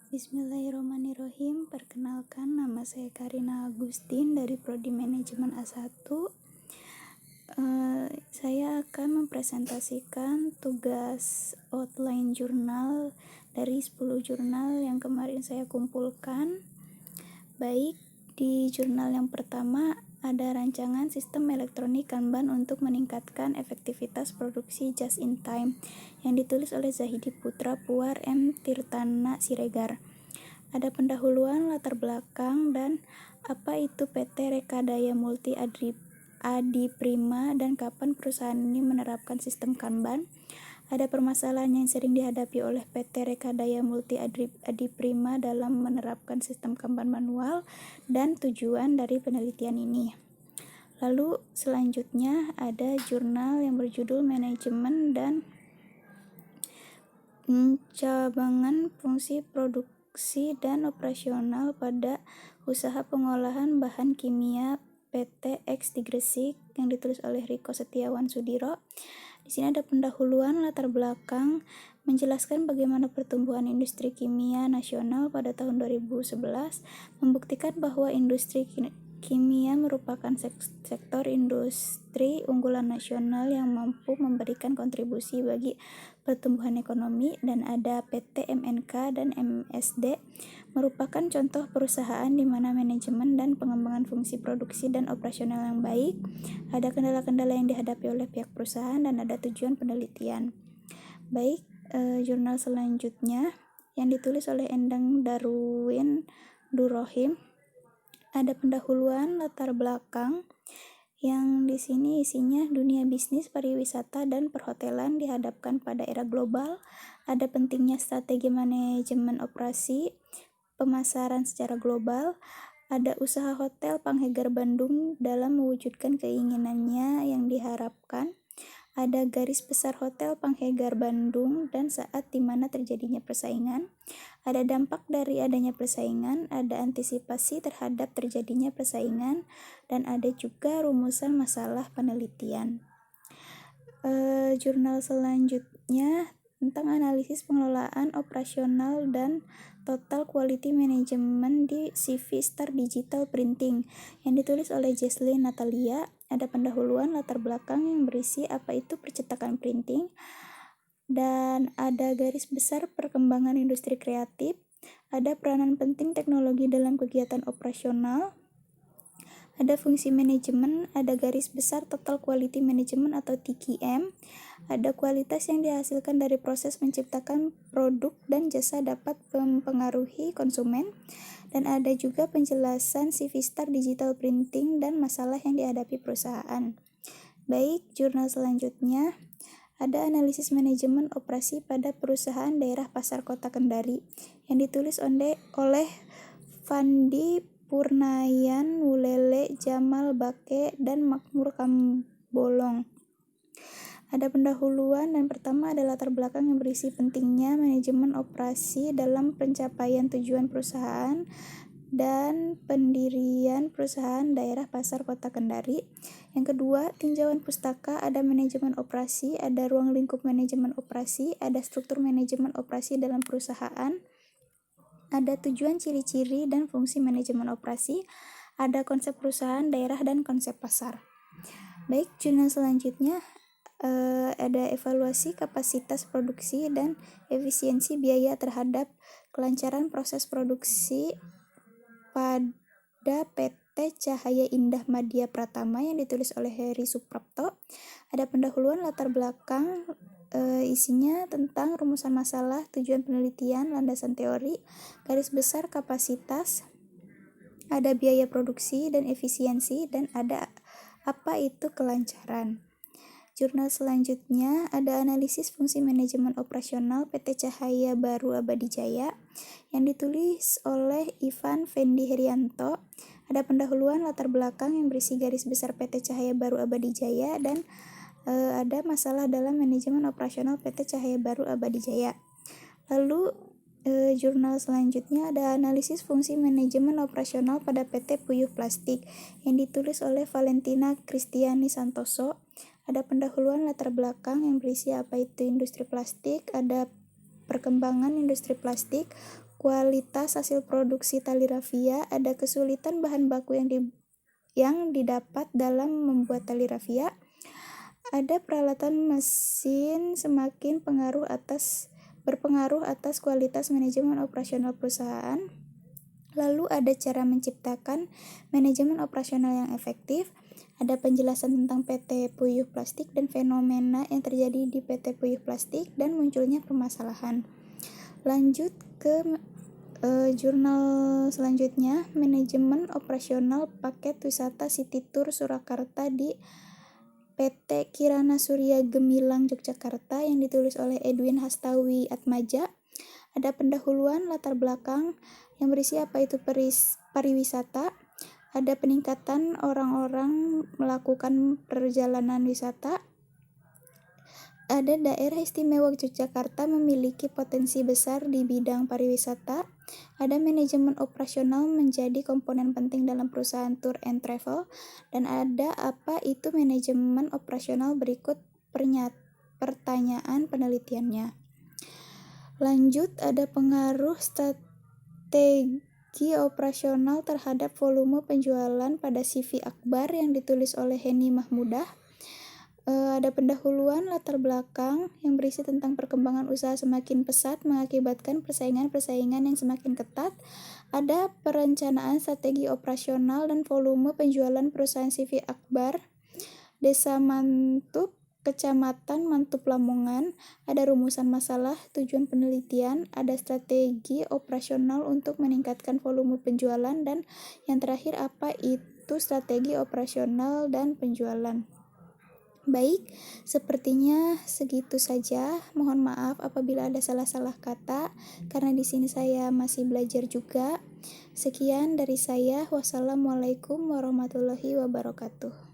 Bismillahirrahmanirrahim. Perkenalkan, nama saya Karina Agustin dari Prodi Manajemen A1. Saya akan mempresentasikan tugas outline jurnal dari 10 jurnal yang kemarin saya kumpulkan. Baik, di jurnal yang pertama ada rancangan sistem elektronik Kanban untuk meningkatkan efektivitas produksi just in time yang ditulis oleh Zahidi Putra Puar M. Tirtana Siregar. Ada pendahuluan, latar belakang, dan apa itu PT Rekadaya Multi Adiprima dan kapan perusahaan ini menerapkan sistem Kanban. Ada permasalahan yang sering dihadapi oleh PT Rekadaya Multi Adiprima dalam menerapkan sistem Kanban manual dan tujuan dari penelitian ini. Lalu selanjutnya ada jurnal yang berjudul Manajemen dan Pencabangan Fungsi Produksi dan Operasional pada Usaha Pengolahan Bahan Kimia PT X di Gresik yang ditulis oleh Riko Setiawan Sudiro. Di sini ada pendahuluan, latar belakang, menjelaskan bagaimana pertumbuhan industri kimia nasional pada tahun 2011, membuktikan bahwa industri kimia merupakan sektor industri unggulan nasional yang mampu memberikan kontribusi bagi pertumbuhan ekonomi, dan ada PT MNK dan MSD merupakan contoh perusahaan di mana manajemen dan pengembangan fungsi produksi dan operasional yang baik. Ada kendala-kendala yang dihadapi oleh pihak perusahaan dan ada tujuan penelitian. Baik, jurnal selanjutnya yang ditulis oleh Endang Darwin Durohim. Ada pendahuluan, latar belakang, yang di sini isinya dunia bisnis, pariwisata, dan perhotelan dihadapkan pada era global. Ada pentingnya strategi manajemen operasi, pemasaran secara global. Ada usaha hotel Panghegar Bandung dalam mewujudkan keinginannya yang diharapkan. Ada garis besar hotel Panghegar Bandung dan saat dimana terjadinya persaingan. Ada dampak dari adanya persaingan, ada antisipasi terhadap terjadinya persaingan, dan ada juga rumusan masalah penelitian. Jurnal selanjutnya tentang analisis pengelolaan operasional dan total quality management di CV Star Digital Printing yang ditulis oleh Jesslyn Natalia. Ada pendahuluan, latar belakang yang berisi apa itu percetakan printing, dan ada garis besar perkembangan industri kreatif. Ada peranan penting teknologi dalam kegiatan operasional. Ada fungsi manajemen, ada garis besar total quality management atau TQM. Ada kualitas yang dihasilkan dari proses menciptakan produk dan jasa dapat mempengaruhi konsumen. Dan ada juga penjelasan CV Star Digital Printing dan masalah yang dihadapi perusahaan. Baik, jurnal selanjutnya ada analisis manajemen operasi pada perusahaan daerah Pasar Kota Kendari yang ditulis oleh Fandi Purnayan Wulele, Jamal Bake, dan Makmur Kambolong. Ada pendahuluan, dan pertama ada latar belakang yang berisi pentingnya manajemen operasi dalam pencapaian tujuan perusahaan dan pendirian perusahaan daerah Pasar Kota Kendari. Yang kedua, tinjauan pustaka, ada manajemen operasi, ada ruang lingkup manajemen operasi, ada struktur manajemen operasi dalam perusahaan, ada tujuan, ciri-ciri, dan fungsi manajemen operasi, ada konsep perusahaan, daerah, dan konsep pasar. Baik, jurnal selanjutnya ada evaluasi kapasitas produksi dan efisiensi biaya terhadap kelancaran proses produksi pada PT Cahaya Indah Madya Pratama yang ditulis oleh Heri Suprapto. Ada pendahuluan, latar belakang, isinya tentang rumusan masalah, tujuan penelitian, landasan teori, garis besar kapasitas, ada biaya produksi dan efisiensi, dan ada apa itu kelancaran. Jurnal selanjutnya ada analisis fungsi manajemen operasional PT Cahaya Baru Abadi Jaya yang ditulis oleh Ivan Fendi Herianto. Ada pendahuluan, latar belakang yang berisi garis besar PT Cahaya Baru Abadi Jaya, dan ada masalah dalam manajemen operasional PT Cahaya Baru Abadi Jaya. Lalu jurnal selanjutnya ada analisis fungsi manajemen operasional pada PT Puyuh Plastik yang ditulis oleh Valentina Kristiani Santoso. Ada pendahuluan, latar belakang yang berisi apa itu industri plastik, ada perkembangan industri plastik, kualitas hasil produksi tali rafia, ada kesulitan bahan baku yang didapat dalam membuat tali rafia, ada peralatan mesin semakin berpengaruh atas kualitas manajemen operasional perusahaan, lalu ada cara menciptakan manajemen operasional yang efektif, ada penjelasan tentang PT Puyuh Plastik dan fenomena yang terjadi di PT Puyuh Plastik dan munculnya permasalahan. Lanjut ke jurnal selanjutnya, manajemen operasional paket wisata City Tour Surakarta di PT Kirana Surya Gemilang Yogyakarta yang ditulis oleh Edwin Hastawi Atmaja. Ada pendahuluan latar belakang yang berisi apa itu pariwisata, ada peningkatan orang-orang melakukan perjalanan wisata, ada daerah istimewa Yogyakarta memiliki potensi besar di bidang pariwisata, ada manajemen operasional menjadi komponen penting dalam perusahaan tour and travel, dan ada apa itu manajemen operasional berikut pertanyaan penelitiannya. Lanjut, ada pengaruh strategi operasional terhadap volume penjualan pada CV Akbar yang ditulis oleh Heni Mahmudah. Ada pendahuluan latar belakang yang berisi tentang perkembangan usaha semakin pesat mengakibatkan persaingan yang semakin ketat. Ada perencanaan strategi operasional dan volume penjualan perusahaan CV Akbar, Desa Mantup, Kecamatan Mantup Lamongan. Ada rumusan masalah, tujuan penelitian, ada strategi operasional untuk meningkatkan volume penjualan, dan yang terakhir apa itu strategi operasional dan penjualan. Baik, sepertinya segitu saja. Mohon maaf apabila ada salah-salah kata, karena di sini saya masih belajar juga. Sekian dari saya. Wassalamualaikum warahmatullahi wabarakatuh.